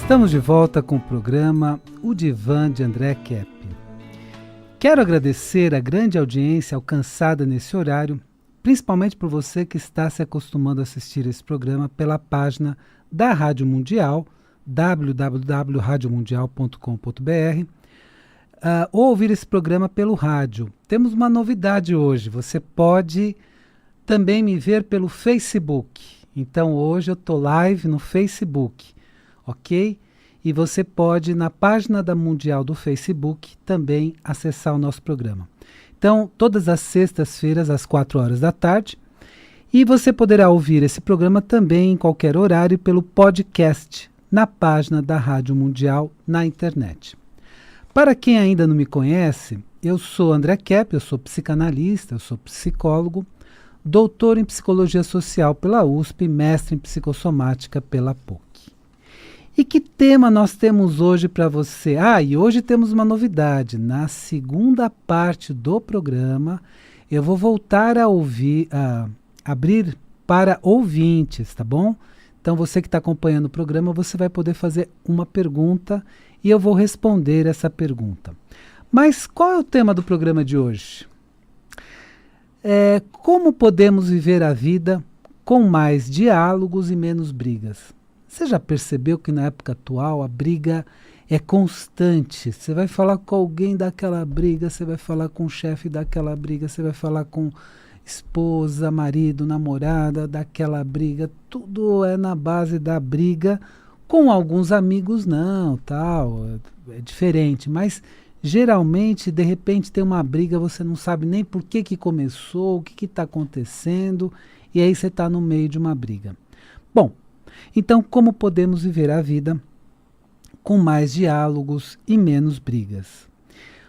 Estamos de volta com o programa O Divã de André Kepp. Quero agradecer a grande audiência alcançada nesse horário, principalmente por você que está se acostumando a assistir esse programa pela página da Rádio Mundial, www.radiomundial.com.br, ou ouvir esse programa pelo rádio. Temos uma novidade hoje, você pode também me ver pelo Facebook. Então hoje eu estou live no Facebook, ok? E você pode, na página da Mundial do Facebook, também acessar o nosso programa. Então, todas as sextas-feiras, às 4 horas da tarde. E você poderá ouvir esse programa também em qualquer horário pelo podcast, na página da Rádio Mundial, na internet. Para quem ainda não me conhece, eu sou André Kepp, eu sou psicanalista, eu sou psicólogo, doutor em Psicologia Social pela USP, mestre em Psicossomática pela PUC. E que tema nós temos hoje para você? E hoje temos uma novidade. Na segunda parte do programa, eu vou voltar a abrir para ouvintes, tá bom? Então você que está acompanhando o programa, você vai poder fazer uma pergunta e eu vou responder essa pergunta. Mas qual é o tema do programa de hoje? Como podemos viver a vida com mais diálogos e menos brigas? Você já percebeu que na época atual a briga é constante? Você vai falar com alguém daquela briga, você vai falar com o chefe daquela briga, você vai falar com esposa, marido, namorada daquela briga. Tudo é na base da briga. Com alguns amigos não, tal, é diferente. Mas geralmente, de repente tem uma briga, você não sabe nem por que começou, o que está acontecendo, e aí você está no meio de uma briga. Bom, então, como podemos viver a vida com mais diálogos e menos brigas?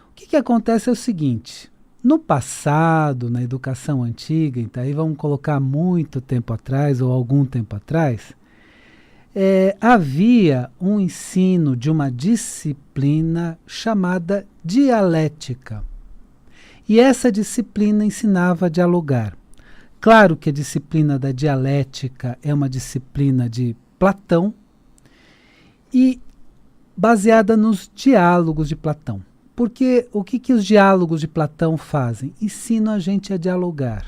O que acontece é o seguinte, no passado, na educação antiga, então aí vamos colocar muito tempo atrás ou algum tempo atrás, havia um ensino de uma disciplina chamada dialética. E essa disciplina ensinava a dialogar. Claro que a disciplina da dialética é uma disciplina de Platão e baseada nos diálogos de Platão. Porque o que os diálogos de Platão fazem? Ensinam a gente a dialogar.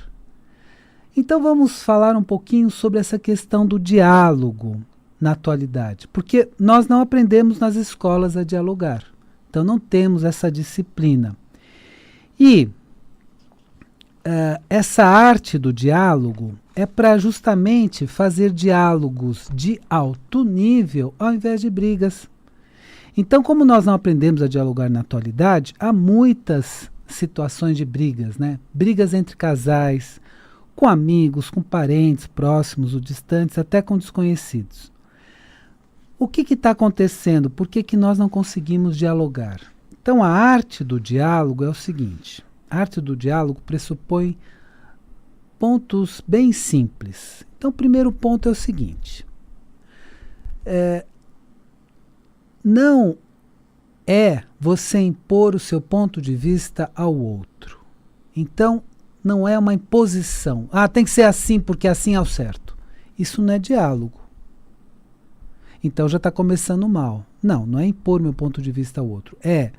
Então vamos falar um pouquinho sobre essa questão do diálogo na atualidade. Porque nós não aprendemos nas escolas a dialogar. Então não temos essa disciplina. E essa arte do diálogo é para justamente fazer diálogos de alto nível ao invés de brigas. Então, como nós não aprendemos a dialogar na atualidade, há muitas situações de brigas, né? Brigas entre casais, com amigos, com parentes próximos ou distantes, até com desconhecidos. O que está acontecendo? Por que nós não conseguimos dialogar? Então, a arte do diálogo é o seguinte. A arte do diálogo pressupõe pontos bem simples. Então, o primeiro ponto é o seguinte. Não é você impor o seu ponto de vista ao outro. Então, não é uma imposição. Tem que ser assim porque assim é o certo. Isso não é diálogo. Então, já está começando mal. Não é impor meu ponto de vista ao outro. É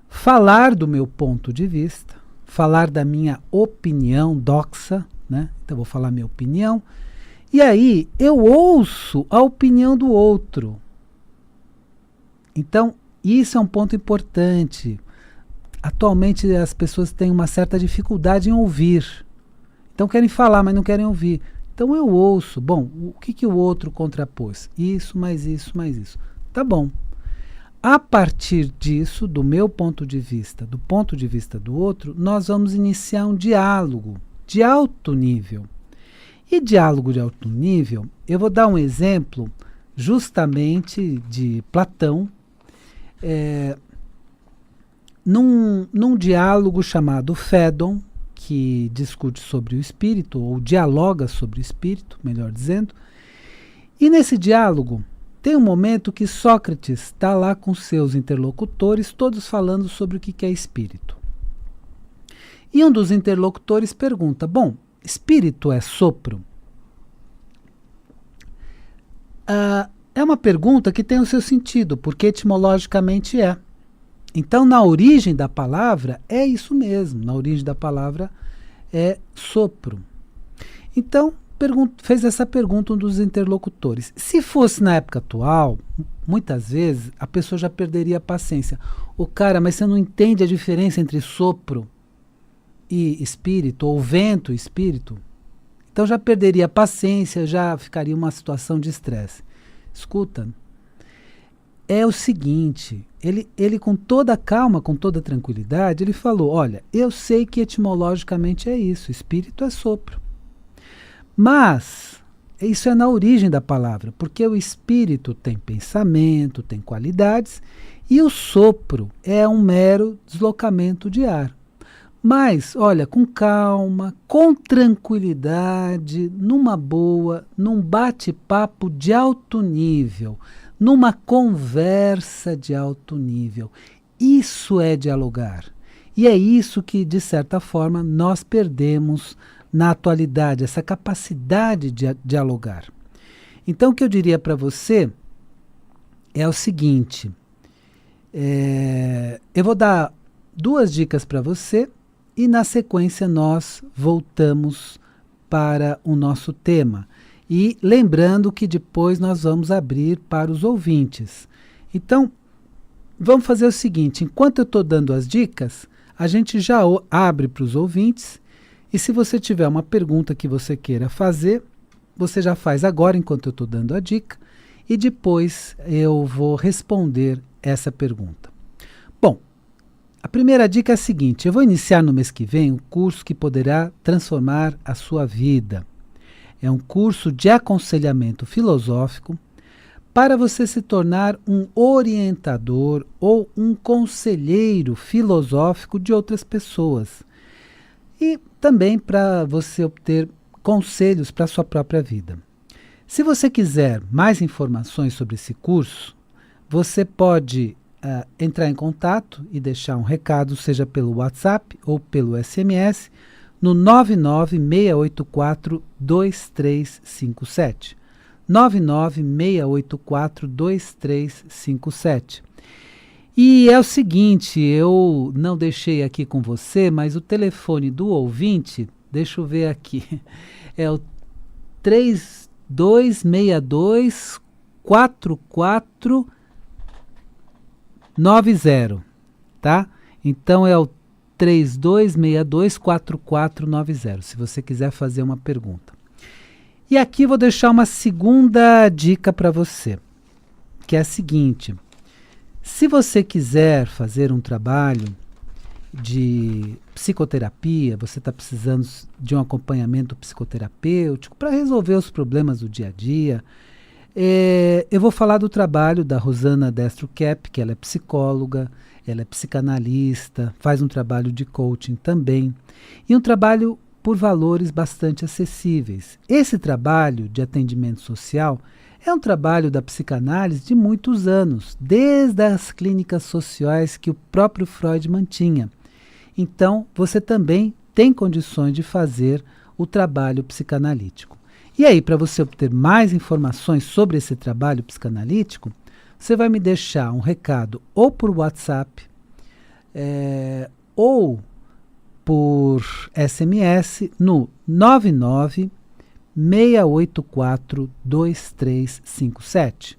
falar do meu ponto de vista, falar da minha opinião, doxa, né? Então vou falar minha opinião, e aí eu ouço a opinião do outro. Então isso é um ponto importante. Atualmente as pessoas têm uma certa dificuldade em ouvir. Então querem falar, mas não querem ouvir. Então eu ouço, bom, o que o outro contrapôs? Isso, mais isso, mais isso. Tá bom. A partir disso, do meu ponto de vista, do ponto de vista do outro, nós vamos iniciar um diálogo de alto nível. E diálogo de alto nível, eu vou dar um exemplo justamente de Platão, num diálogo chamado Fédon, que discute sobre o espírito, ou dialoga sobre o espírito, melhor dizendo. E nesse diálogo, tem um momento que Sócrates está lá com seus interlocutores, todos falando sobre o que é espírito. E um dos interlocutores pergunta, espírito é sopro? é uma pergunta que tem o seu sentido, porque etimologicamente é. Então, na origem da palavra, é isso mesmo. Na origem da palavra é sopro. Então, fez essa pergunta um dos interlocutores. Se fosse na época atual, muitas vezes a pessoa já perderia a paciência. Cara, mas você não entende a diferença entre sopro e espírito, ou vento e espírito? Então já perderia a paciência, já ficaria uma situação de estresse. Escuta, é o seguinte, ele com toda calma, com toda tranquilidade, ele falou, olha, eu sei que etimologicamente é isso, espírito é sopro. Mas isso é na origem da palavra, porque o espírito tem pensamento, tem qualidades, e o sopro é um mero deslocamento de ar. Mas, olha, com calma, com tranquilidade, numa boa, num bate-papo de alto nível, numa conversa de alto nível. Isso é dialogar. E é isso que, de certa forma, nós perdemos na atualidade, essa capacidade de dialogar. Então, o que eu diria para você é o seguinte, eu vou dar 2 dicas para você e, na sequência, nós voltamos para o nosso tema. E lembrando que depois nós vamos abrir para os ouvintes. Então, vamos fazer o seguinte, enquanto eu estou dando as dicas, a gente já abre para os ouvintes. E se você tiver uma pergunta que você queira fazer, você já faz agora enquanto eu estou dando a dica e depois eu vou responder essa pergunta. Bom, a primeira dica é a seguinte, eu vou iniciar no mês que vem um curso que poderá transformar a sua vida. É um curso de aconselhamento filosófico para você se tornar um orientador ou um conselheiro filosófico de outras pessoas. E também para você obter conselhos para a sua própria vida. Se você quiser mais informações sobre esse curso, você pode entrar em contato e deixar um recado, seja pelo WhatsApp ou pelo SMS, no 996842357. 996842357. E é o seguinte, eu não deixei aqui com você, mas o telefone do ouvinte, deixa eu ver aqui, é o 3262-4490, tá? Então é o 3262-4490, se você quiser fazer uma pergunta. E aqui vou deixar uma segunda dica para você, que é a seguinte: se você quiser fazer um trabalho de psicoterapia, você está precisando de um acompanhamento psicoterapêutico para resolver os problemas do dia a dia, eu vou falar do trabalho da Rosana Destro Kepp, que ela é psicóloga, ela é psicanalista, faz um trabalho de coaching também, e um trabalho por valores bastante acessíveis. Esse trabalho de atendimento social é um trabalho da psicanálise de muitos anos, desde as clínicas sociais que o próprio Freud mantinha. Então, você também tem condições de fazer o trabalho psicanalítico. E aí, para você obter mais informações sobre esse trabalho psicanalítico, você vai me deixar um recado ou por WhatsApp, ou por SMS no 996842357.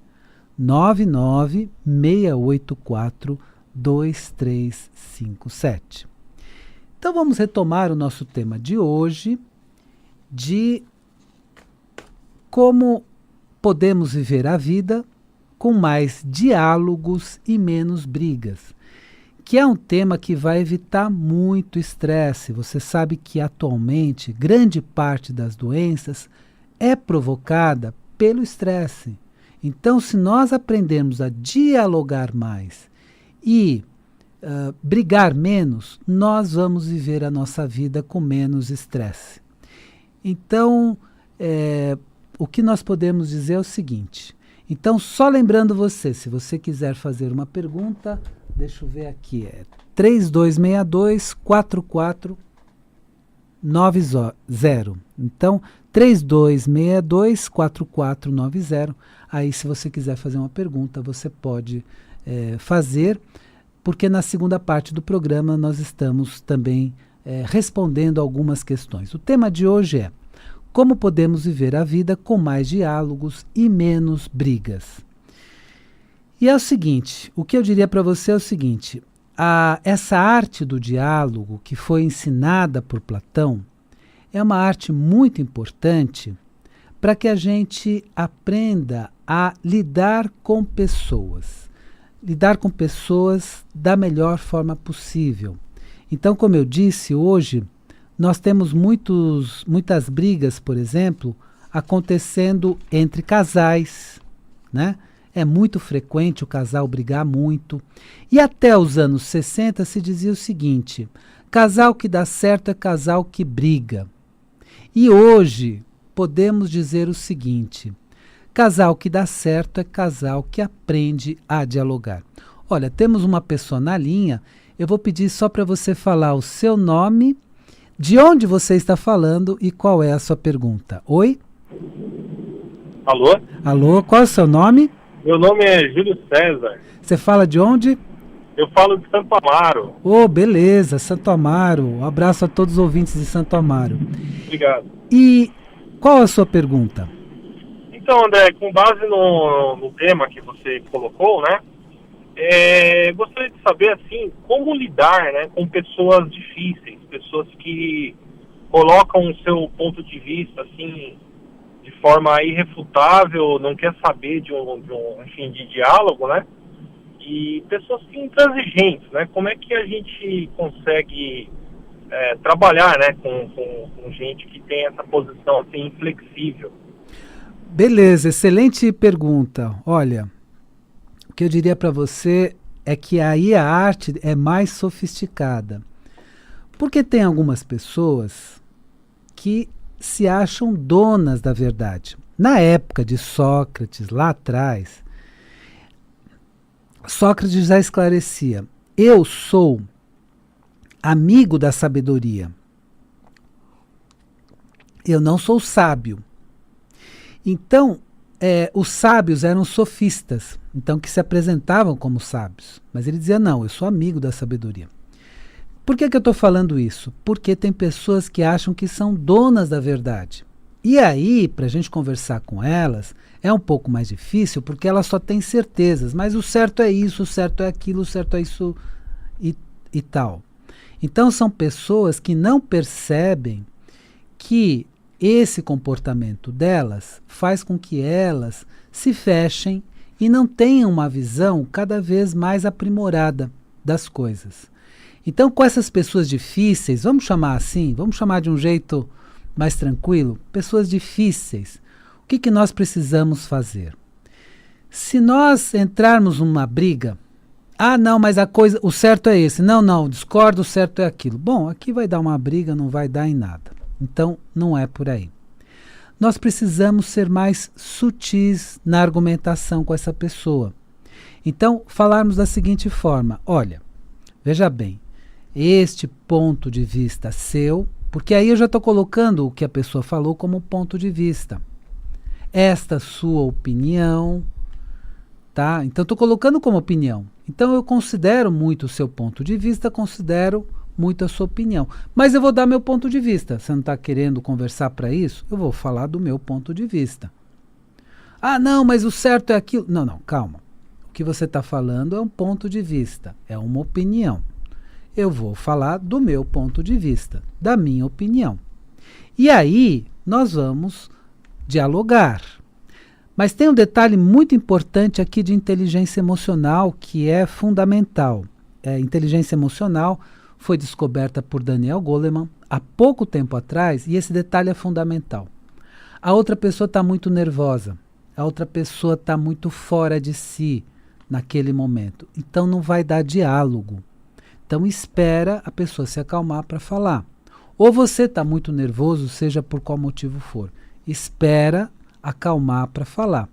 996842357. Então vamos retomar o nosso tema de hoje, de como podemos viver a vida com mais diálogos e menos brigas, que é um tema que vai evitar muito estresse. Você sabe que atualmente grande parte das doenças é provocada pelo estresse. Então, se nós aprendermos a dialogar mais e brigar menos, nós vamos viver a nossa vida com menos estresse. Então, o que nós podemos dizer é o seguinte. Então, só lembrando você, se você quiser fazer uma pergunta, deixa eu ver aqui, 3262-4490. Então, 3262-4490. Aí, se você quiser fazer uma pergunta, você pode fazer, porque na segunda parte do programa nós estamos também respondendo algumas questões. O tema de hoje é: como podemos viver a vida com mais diálogos e menos brigas? E é o seguinte, o que eu diria para você é o seguinte: essa arte do diálogo que foi ensinada por Platão é uma arte muito importante para que a gente aprenda a lidar com pessoas da melhor forma possível. Então, como eu disse, hoje nós temos muitas brigas, por exemplo, acontecendo entre casais, né? É muito frequente o casal brigar muito. E até os anos 60 se dizia o seguinte: casal que dá certo é casal que briga. E hoje podemos dizer o seguinte: casal que dá certo é casal que aprende a dialogar. Olha, temos uma pessoa na linha. Eu vou pedir só para você falar o seu nome, de onde você está falando e qual é a sua pergunta. Oi? Alô? Alô, qual é o seu nome? Meu nome é Júlio César. Você fala de onde? Eu falo de Santo Amaro. Oh, beleza, Santo Amaro. Um abraço a todos os ouvintes de Santo Amaro. Obrigado. E qual a sua pergunta? Então, André, com base no tema que você colocou, né? Gostaria de saber, assim, como lidar, né, com pessoas difíceis, pessoas que colocam o seu ponto de vista, assim, de forma irrefutável, não quer saber de diálogo, né? E pessoas intransigentes, né? Como é que a gente consegue trabalhar, né, com gente que tem essa posição assim inflexível? Beleza, excelente pergunta. Olha, o que eu diria para você é que aí a arte é mais sofisticada. Porque tem algumas pessoas que se acham donas da verdade. Na época de Sócrates, lá atrás, Sócrates já esclarecia: eu sou amigo da sabedoria. Eu não sou sábio. Então, os sábios eram sofistas, então que se apresentavam como sábios. Mas ele dizia: não, eu sou amigo da sabedoria. Por que eu estou falando isso? Porque tem pessoas que acham que são donas da verdade. E aí, para a gente conversar com elas, é um pouco mais difícil, porque elas só têm certezas. Mas o certo é isso, o certo é aquilo, o certo é isso e tal. Então, são pessoas que não percebem que esse comportamento delas faz com que elas se fechem e não tenham uma visão cada vez mais aprimorada das coisas. Então, com essas pessoas difíceis, vamos chamar assim, vamos chamar de um jeito mais tranquilo, pessoas difíceis, o que nós precisamos fazer? Se nós entrarmos numa briga, não, mas o certo é esse, não, discordo, o certo é aquilo. Bom, aqui vai dar uma briga, não vai dar em nada. Então, não é por aí. Nós precisamos ser mais sutis na argumentação com essa pessoa. Então, falarmos da seguinte forma: olha, veja bem, este ponto de vista seu, porque aí eu já estou colocando o que a pessoa falou como ponto de vista. Esta sua opinião, tá? Então, estou colocando como opinião. Então, eu considero muito o seu ponto de vista, considero muito a sua opinião. Mas eu vou dar meu ponto de vista. Você não está querendo conversar para isso? Eu vou falar do meu ponto de vista. Não, mas o certo é aquilo. Não, calma. O que você está falando é um ponto de vista, é uma opinião. Eu vou falar do meu ponto de vista, da minha opinião. E aí, nós vamos dialogar. Mas tem um detalhe muito importante aqui de inteligência emocional que é fundamental. Inteligência emocional foi descoberta por Daniel Goleman há pouco tempo atrás, e esse detalhe é fundamental. A outra pessoa está muito nervosa, a outra pessoa está muito fora de si naquele momento, então não vai dar diálogo. Então espera a pessoa se acalmar para falar. Ou você está muito nervoso, seja por qual motivo for, espera acalmar para falar.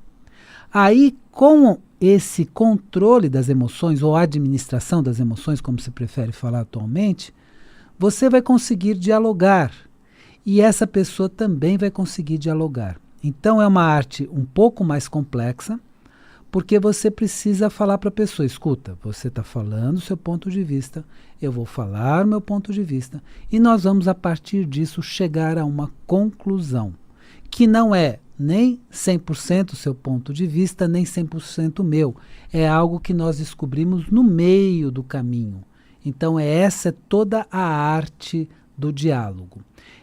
Aí, com esse controle das emoções, ou administração das emoções, como se prefere falar atualmente, você vai conseguir dialogar. e essa pessoa também vai conseguir dialogar. Então é uma arte um pouco mais complexa, porque você precisa falar para a pessoa, escuta, você está falando o seu ponto de vista, eu vou falar o meu ponto de vista, e nós vamos, a partir disso, chegar a uma conclusão, que não é nem 100% o seu ponto de vista, nem 100% o meu. É algo que nós descobrimos no meio do caminho. Então, essa é toda a arte do diálogo.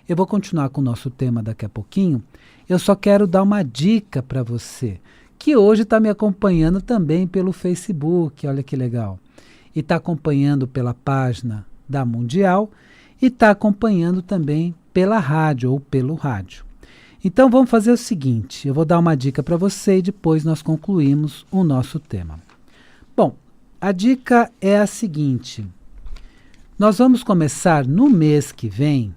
Eu vou continuar com o nosso tema daqui a pouquinho. Eu só quero dar uma dica para você, que hoje está me acompanhando também pelo Facebook, olha que legal. E está acompanhando pela página da Mundial e está acompanhando também pela rádio ou pelo rádio. Então vamos fazer o seguinte, eu vou dar uma dica para você e depois nós concluímos o nosso tema. Bom, a dica é a seguinte, nós vamos começar no mês que vem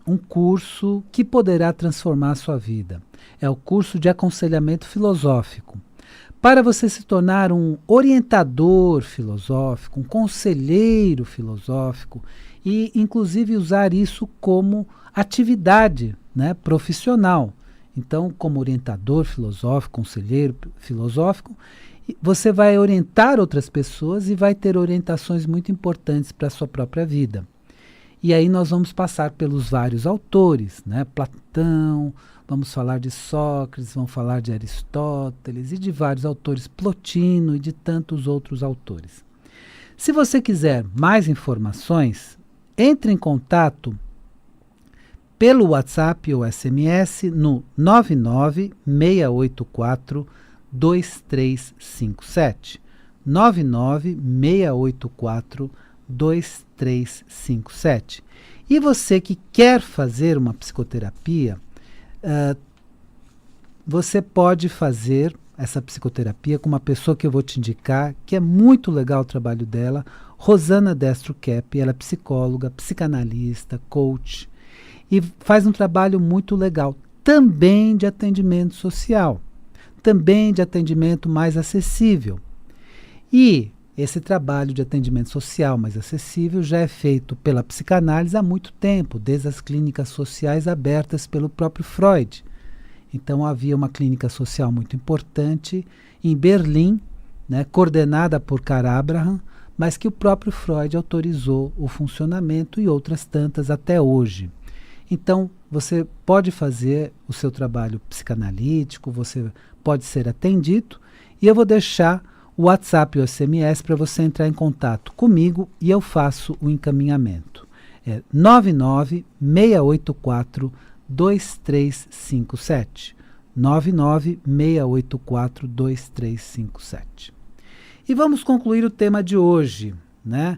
um curso que poderá transformar a sua vida. É o curso de aconselhamento filosófico. Para você se tornar um orientador filosófico, um conselheiro filosófico e, inclusive, usar isso como atividade, né, profissional. Então, como orientador filosófico, conselheiro filosófico, você vai orientar outras pessoas e vai ter orientações muito importantes para a sua própria vida. E aí nós vamos passar pelos vários autores, né? Platão, vamos falar de Sócrates, vamos falar de Aristóteles e de vários autores, Plotino e de tantos outros autores. Se você quiser mais informações, entre em contato pelo WhatsApp ou SMS no 99684-2357. 99684-2357. E você que quer fazer uma psicoterapia, você pode fazer essa psicoterapia com uma pessoa que eu vou te indicar, que é muito legal o trabalho dela, Rosana Destro Kepp. Ela é psicóloga, psicanalista, coach, e faz um trabalho muito legal, também de atendimento social, também de atendimento mais acessível. E esse trabalho de atendimento social mais acessível já é feito pela psicanálise há muito tempo, desde as clínicas sociais abertas pelo próprio Freud. Então havia uma clínica social muito importante em Berlim, né, coordenada por Karl Abraham, mas que o próprio Freud autorizou o funcionamento e outras tantas até hoje. Então, você pode fazer o seu trabalho psicanalítico, você pode ser atendido, e eu vou deixar o WhatsApp e o SMS para você entrar em contato comigo e eu faço o encaminhamento. É 99684-2357. 99684-2357. E vamos concluir o tema de hoje, né?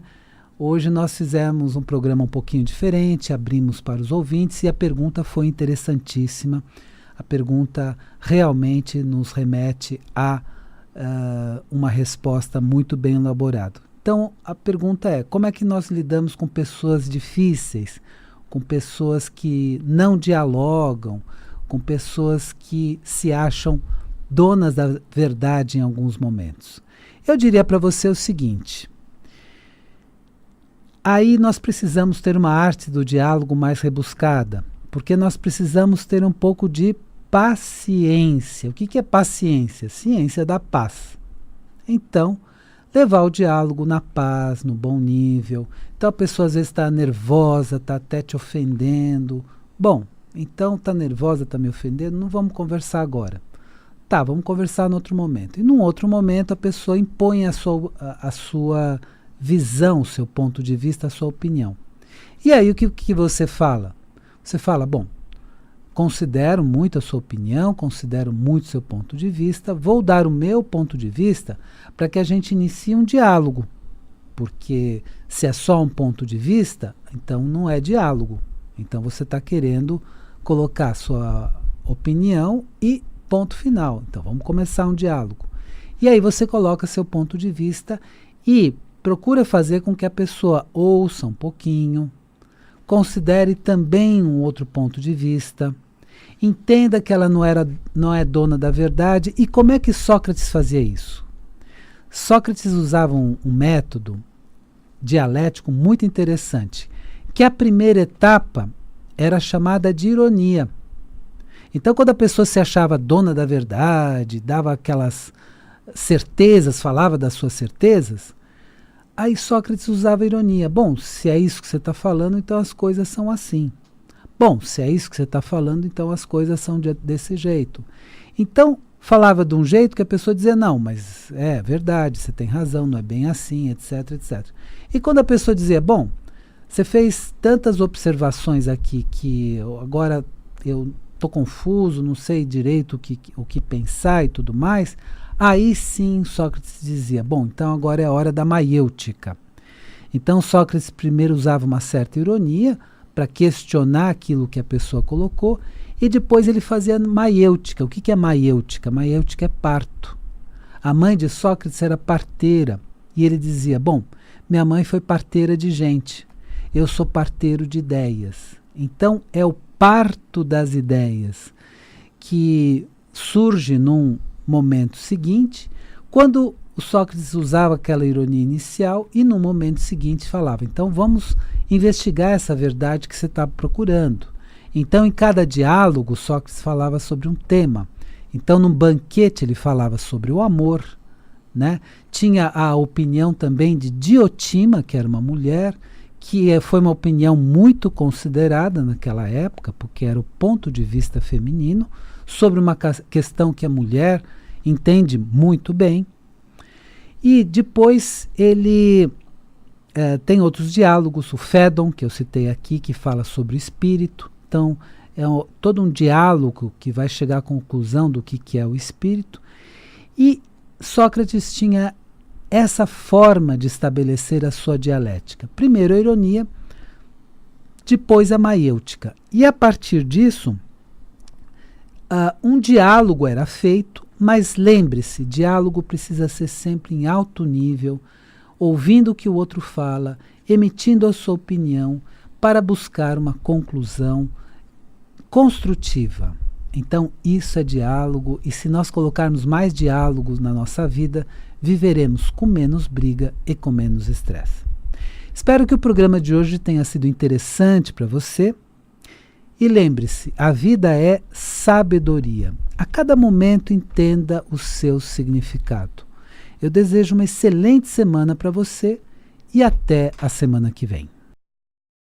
Hoje nós fizemos um programa um pouquinho diferente, abrimos para os ouvintes e a pergunta foi interessantíssima. A pergunta realmente nos remete a uma resposta muito bem elaborada. Então, a pergunta é, como é que nós lidamos com pessoas difíceis, com pessoas que não dialogam, com pessoas que se acham donas da verdade em alguns momentos? Eu diria para você o seguinte, aí nós precisamos ter uma arte do diálogo mais rebuscada, porque nós precisamos ter um pouco de paciência. O que é paciência? Ciência da paz. Então, levar o diálogo na paz, no bom nível. Então a pessoa às vezes está nervosa, está até te ofendendo. Bom, então está nervosa, está me ofendendo, não vamos conversar agora. Tá, vamos conversar em outro momento. E num outro momento a pessoa impõe a sua visão, o seu ponto de vista, a sua opinião. E aí o que você fala? Você fala, bom, considero muito a sua opinião, considero muito o seu ponto de vista, vou dar o meu ponto de vista para que a gente inicie um diálogo. Porque se é só um ponto de vista, então não é diálogo. Então você está querendo colocar a sua opinião e ponto final. Então vamos começar um diálogo. E aí você coloca seu ponto de vista e procura fazer com que a pessoa ouça um pouquinho, considere também um outro ponto de vista, entenda que ela não é dona da verdade. E como é que Sócrates fazia isso? Sócrates usava um método dialético muito interessante, que a primeira etapa era chamada de ironia. Então, quando a pessoa se achava dona da verdade, dava aquelas certezas, falava das suas certezas, aí Sócrates usava ironia. Bom, se é isso que você está falando, então as coisas são assim. Bom, se é isso que você está falando, então as coisas são desse jeito. Então, falava de um jeito que a pessoa dizia, não, mas é verdade, você tem razão, não é bem assim, etc, etc. E quando a pessoa dizia, bom, você fez tantas observações aqui que agora eu estou confuso, não sei direito o que pensar e tudo mais, aí sim Sócrates dizia, bom, então agora é a hora da maiêutica. Então Sócrates primeiro usava uma certa ironia para questionar aquilo que a pessoa colocou, e depois ele fazia maiêutica. O que é maiêutica? Maiêutica é parto. A mãe de Sócrates era parteira, e ele dizia, bom, minha mãe foi parteira de gente, eu sou parteiro de ideias. Então é o parto das ideias que surge num momento seguinte, quando o Sócrates usava aquela ironia inicial e no momento seguinte falava, então vamos investigar essa verdade que você está procurando. Então, em cada diálogo, Sócrates falava sobre um tema. Então, num banquete, ele falava sobre o amor, né? Tinha a opinião também de Diotima, que era uma mulher, que foi uma opinião muito considerada naquela época, porque era o ponto de vista feminino, sobre uma questão que a mulher entende muito bem. E depois ele tem outros diálogos, o Fédon, que eu citei aqui, que fala sobre o espírito. Então, é todo um diálogo que vai chegar à conclusão do que é o espírito. E Sócrates tinha essa forma de estabelecer a sua dialética. Primeiro a ironia, depois a maiêutica. E a partir disso, um diálogo era feito, mas lembre-se, diálogo precisa ser sempre em alto nível, ouvindo o que o outro fala, emitindo a sua opinião, para buscar uma conclusão construtiva. Então, isso é diálogo, e se nós colocarmos mais diálogos na nossa vida, viveremos com menos briga e com menos estresse. Espero que o programa de hoje tenha sido interessante para você. E lembre-se, a vida é sabedoria. A cada momento entenda o seu significado. Eu desejo uma excelente semana para você e até a semana que vem.